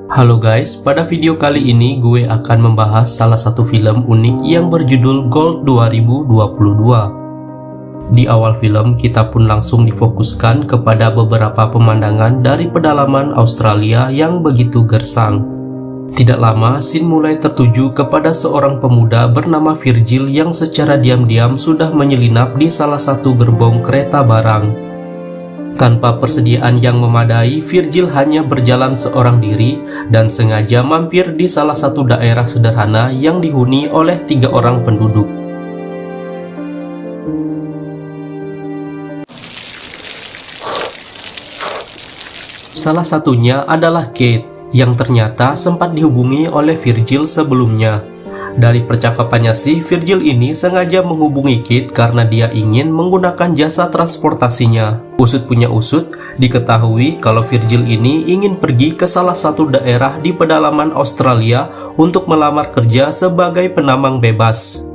Halo guys, pada video kali ini gue akan membahas salah satu film unik yang berjudul Gold 2022. Di awal film kita pun langsung difokuskan kepada beberapa pemandangan dari pedalaman Australia yang begitu gersang. Tidak lama, scene mulai tertuju kepada seorang pemuda bernama Virgil yang secara diam-diam sudah menyelinap di salah satu gerbong kereta barang. Tanpa persediaan yang memadai, Virgil hanya berjalan seorang diri dan sengaja mampir di salah satu daerah sederhana yang dihuni oleh 3 orang penduduk. Salah satunya adalah Kate, yang ternyata sempat dihubungi oleh Virgil sebelumnya. Dari percakapannya sih, Virgil ini sengaja menghubungi Kate karena dia ingin menggunakan jasa transportasinya. Usut punya usut, diketahui kalau Virgil ini ingin pergi ke salah satu daerah di pedalaman Australia untuk melamar kerja sebagai penambang bebas.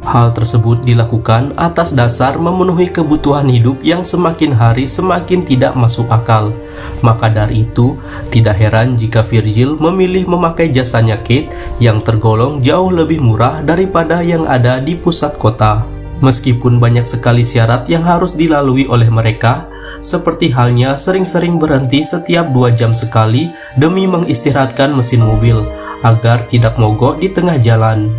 Hal tersebut dilakukan atas dasar memenuhi kebutuhan hidup yang semakin hari semakin tidak masuk akal. Maka dari itu, tidak heran jika Virgil memilih memakai jasanya Kate yang tergolong jauh lebih murah daripada yang ada di pusat kota. Meskipun banyak sekali syarat yang harus dilalui oleh mereka, seperti halnya sering-sering berhenti setiap 2 jam sekali demi mengistirahatkan mesin mobil agar tidak mogok di tengah jalan.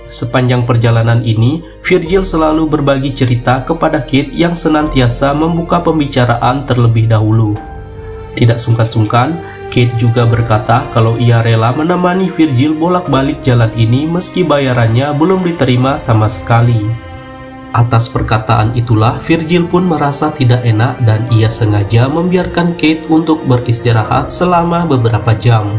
Sepanjang perjalanan ini, Virgil selalu berbagi cerita kepada Kate yang senantiasa membuka pembicaraan terlebih dahulu. Tidak sungkan-sungkan, Kate juga berkata kalau ia rela menemani Virgil bolak-balik jalan ini meski bayarannya belum diterima sama sekali. Atas perkataan itulah, Virgil pun merasa tidak enak dan ia sengaja membiarkan Kate untuk beristirahat selama beberapa jam.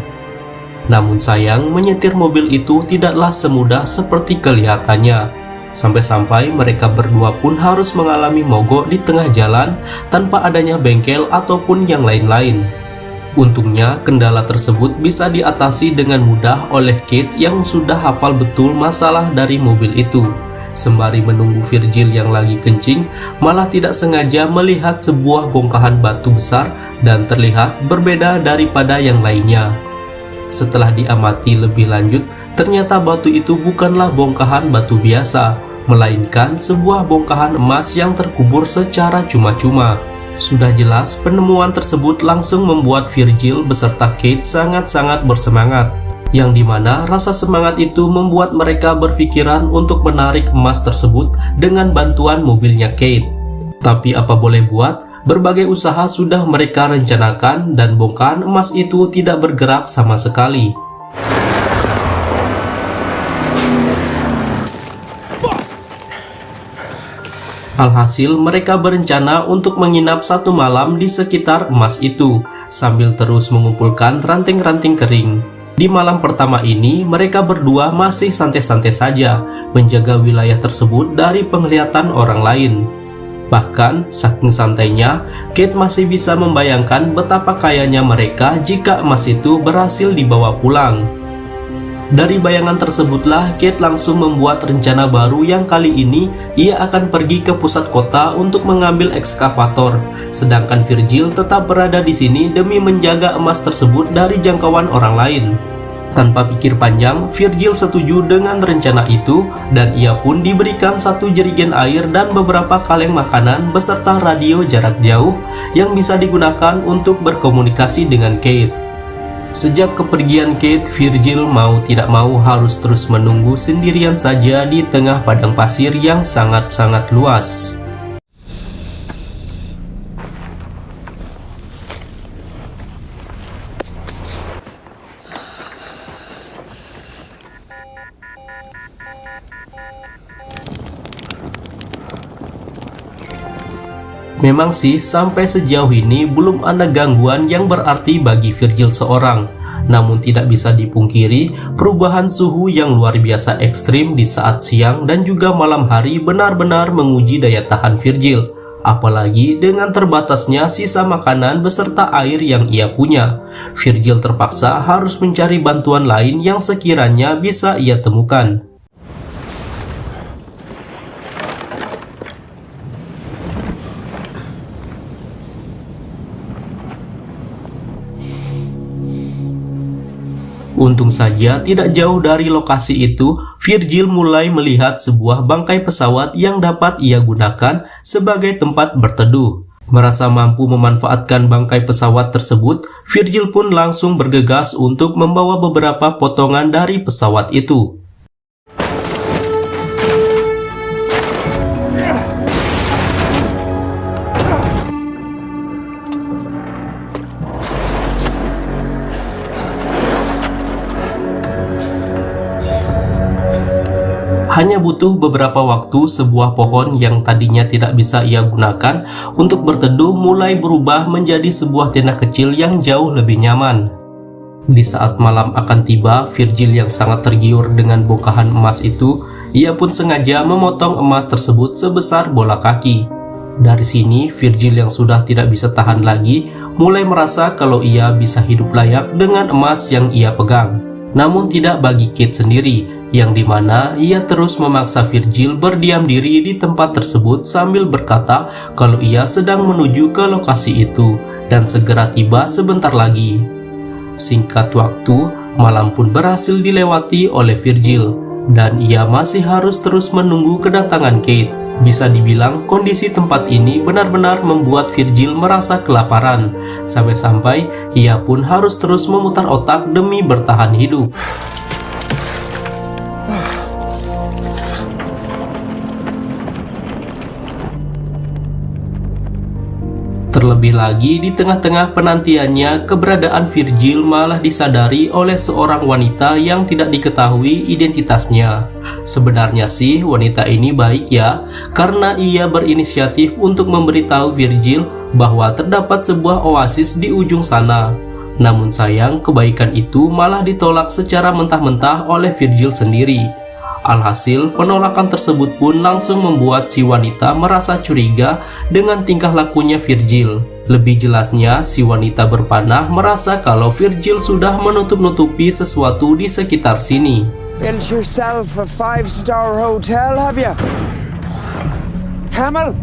Namun sayang, menyetir mobil itu tidaklah semudah seperti kelihatannya. Sampai-sampai mereka berdua pun harus mengalami mogok di tengah jalan tanpa adanya bengkel ataupun yang lain-lain. Untungnya, kendala tersebut bisa diatasi dengan mudah oleh Kate yang sudah hafal betul masalah dari mobil itu. Sembari menunggu Virgil yang lagi kencing, malah tidak sengaja melihat sebuah bongkahan batu besar dan terlihat berbeda daripada yang lainnya. Setelah diamati lebih lanjut, ternyata batu itu bukanlah bongkahan batu biasa, melainkan sebuah bongkahan emas yang terkubur secara cuma-cuma. Sudah jelas, penemuan tersebut langsung membuat Virgil beserta Kate sangat-sangat bersemangat, yang dimana rasa semangat itu membuat mereka berpikiran untuk menarik emas tersebut dengan bantuan mobilnya Kate. Tapi apa boleh buat, berbagai usaha sudah mereka rencanakan dan bongkahan emas itu tidak bergerak sama sekali. Alhasil mereka berencana untuk menginap 1 malam di sekitar emas itu, sambil terus mengumpulkan ranting-ranting kering. Di malam pertama ini, mereka berdua masih santai-santai saja, menjaga wilayah tersebut dari penglihatan orang lain. Bahkan, saking santainya, Kate masih bisa membayangkan betapa kayanya mereka jika emas itu berhasil dibawa pulang. Dari bayangan tersebutlah, Kate langsung membuat rencana baru yang kali ini ia akan pergi ke pusat kota untuk mengambil ekskavator, sedangkan Virgil tetap berada di sini demi menjaga emas tersebut dari jangkauan orang lain. Tanpa pikir panjang, Virgil setuju dengan rencana itu dan ia pun diberikan 1 jerigen air dan beberapa kaleng makanan beserta radio jarak jauh yang bisa digunakan untuk berkomunikasi dengan Kate. Sejak kepergian Kate, Virgil mau tidak mau harus terus menunggu sendirian saja di tengah padang pasir yang sangat-sangat luas. Memang sih, sampai sejauh ini belum ada gangguan yang berarti bagi Virgil seorang. Namun tidak bisa dipungkiri, perubahan suhu yang luar biasa ekstrim di saat siang dan juga malam hari benar-benar menguji daya tahan Virgil. Apalagi dengan terbatasnya sisa makanan beserta air yang ia punya, Virgil terpaksa harus mencari bantuan lain yang sekiranya bisa ia temukan. Untung saja tidak jauh dari lokasi itu, Virgil mulai melihat sebuah bangkai pesawat yang dapat ia gunakan sebagai tempat berteduh. Merasa mampu memanfaatkan bangkai pesawat tersebut, Virgil pun langsung bergegas untuk membawa beberapa potongan dari pesawat itu. Hanya butuh beberapa waktu, sebuah pohon yang tadinya tidak bisa ia gunakan untuk berteduh mulai berubah menjadi sebuah tenda kecil yang jauh lebih nyaman. Di saat malam akan tiba, Virgil yang sangat tergiur dengan bongkahan emas itu, ia pun sengaja memotong emas tersebut sebesar bola kaki. Dari sini, Virgil yang sudah tidak bisa tahan lagi, mulai merasa kalau ia bisa hidup layak dengan emas yang ia pegang. Namun tidak bagi Kate sendiri, yang dimana ia terus memaksa Virgil berdiam diri di tempat tersebut sambil berkata kalau ia sedang menuju ke lokasi itu dan segera tiba sebentar lagi. Singkat waktu, malam pun berhasil dilewati oleh Virgil dan ia masih harus terus menunggu kedatangan Kate. Bisa dibilang kondisi tempat ini benar-benar membuat Virgil merasa kelaparan, sampai-sampai ia pun harus terus memutar otak demi bertahan hidup. Terlebih lagi, di tengah-tengah penantiannya, keberadaan Virgil malah disadari oleh seorang wanita yang tidak diketahui identitasnya. Sebenarnya sih wanita ini baik ya, karena ia berinisiatif untuk memberitahu Virgil bahwa terdapat sebuah oasis di ujung sana. Namun sayang, kebaikan itu malah ditolak secara mentah-mentah oleh Virgil sendiri. Alhasil, penolakan tersebut pun langsung membuat si wanita merasa curiga dengan tingkah lakunya Virgil. Lebih jelasnya, si wanita berpanah merasa kalau Virgil sudah menutup-nutupi sesuatu di sekitar sini. Built yourself a 5-star hotel, have you? Camel?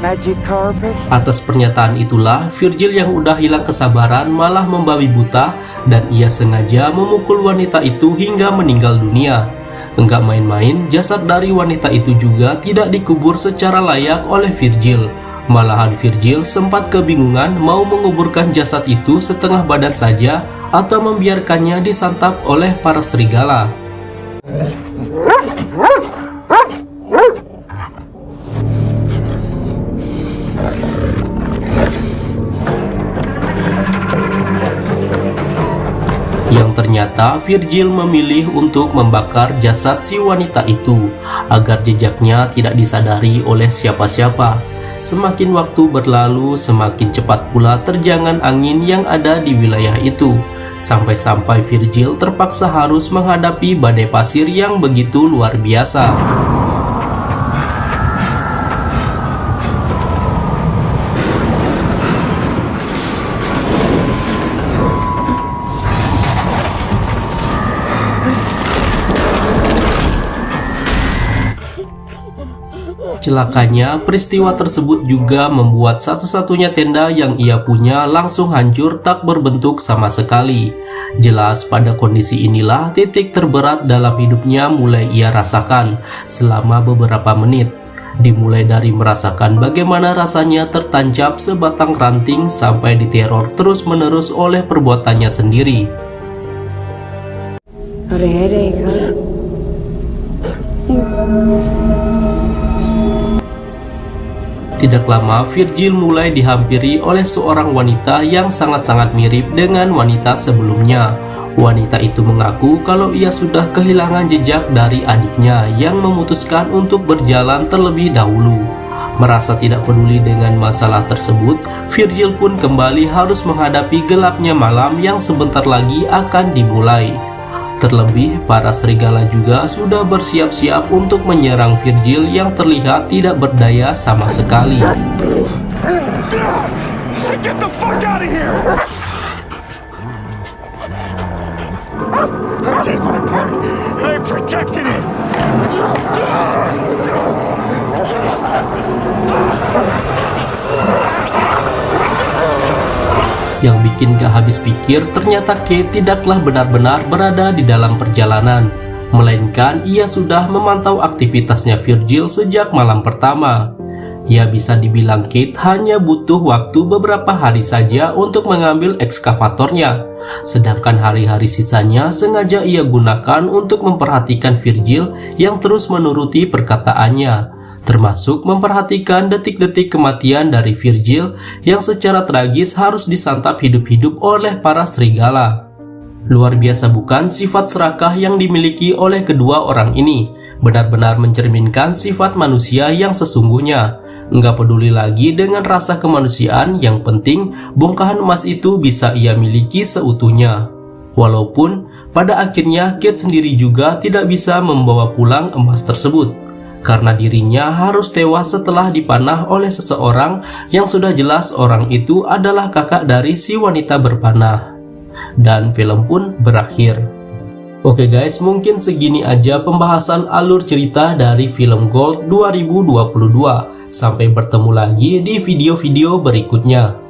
Magic carpet? Atas pernyataan itulah, Virgil yang udah hilang kesabaran malah membabi buta dan ia sengaja memukul wanita itu hingga meninggal dunia. Enggak main-main, jasad dari wanita itu juga tidak dikubur secara layak oleh Virgil. Malahan Virgil sempat kebingungan mau menguburkan jasad itu setengah badan saja atau membiarkannya disantap oleh para serigala. Yang ternyata Virgil memilih untuk membakar jasad si wanita itu agar jejaknya tidak disadari oleh siapa-siapa. Semakin waktu berlalu, semakin cepat pula terjangan angin yang ada di wilayah itu. Sampai-sampai Virgil terpaksa harus menghadapi badai pasir yang begitu luar biasa. Celakanya, peristiwa tersebut juga membuat satu-satunya tenda yang ia punya langsung hancur tak berbentuk sama sekali. Jelas pada kondisi inilah titik terberat dalam hidupnya mulai ia rasakan selama beberapa menit. Dimulai dari merasakan bagaimana rasanya tertancap sebatang ranting sampai diteror terus-menerus oleh perbuatannya sendiri. Tidak lama, Virgil mulai dihampiri oleh seorang wanita yang sangat-sangat mirip dengan wanita sebelumnya. Wanita itu mengaku kalau ia sudah kehilangan jejak dari adiknya yang memutuskan untuk berjalan terlebih dahulu. Merasa tidak peduli dengan masalah tersebut, Virgil pun kembali harus menghadapi gelapnya malam yang sebentar lagi akan dimulai. Terlebih, para serigala juga sudah bersiap-siap untuk menyerang Virgil yang terlihat tidak berdaya sama sekali. Get the fuck out of here! I did my part. I protected it. Yang bikin gak habis pikir, ternyata Kate tidaklah benar-benar berada di dalam perjalanan, melainkan ia sudah memantau aktivitasnya Virgil sejak malam pertama. Ya bisa dibilang Kate hanya butuh waktu beberapa hari saja untuk mengambil ekskavatornya, sedangkan hari-hari sisanya sengaja ia gunakan untuk memperhatikan Virgil yang terus menuruti perkataannya, termasuk memperhatikan detik-detik kematian dari Virgil yang secara tragis harus disantap hidup-hidup oleh para serigala. Luar biasa bukan sifat serakah yang dimiliki oleh kedua orang ini? Benar-benar mencerminkan sifat manusia yang sesungguhnya. Nggak peduli lagi dengan rasa kemanusiaan, yang penting bongkahan emas itu bisa ia miliki seutuhnya. Walaupun pada akhirnya Kate sendiri juga tidak bisa membawa pulang emas tersebut, karena dirinya harus tewas setelah dipanah oleh seseorang yang sudah jelas orang itu adalah kakak dari si wanita berpanah. Dan film pun berakhir. Oke guys, mungkin segini aja pembahasan alur cerita dari film Gold 2022. Sampai bertemu lagi di video-video berikutnya.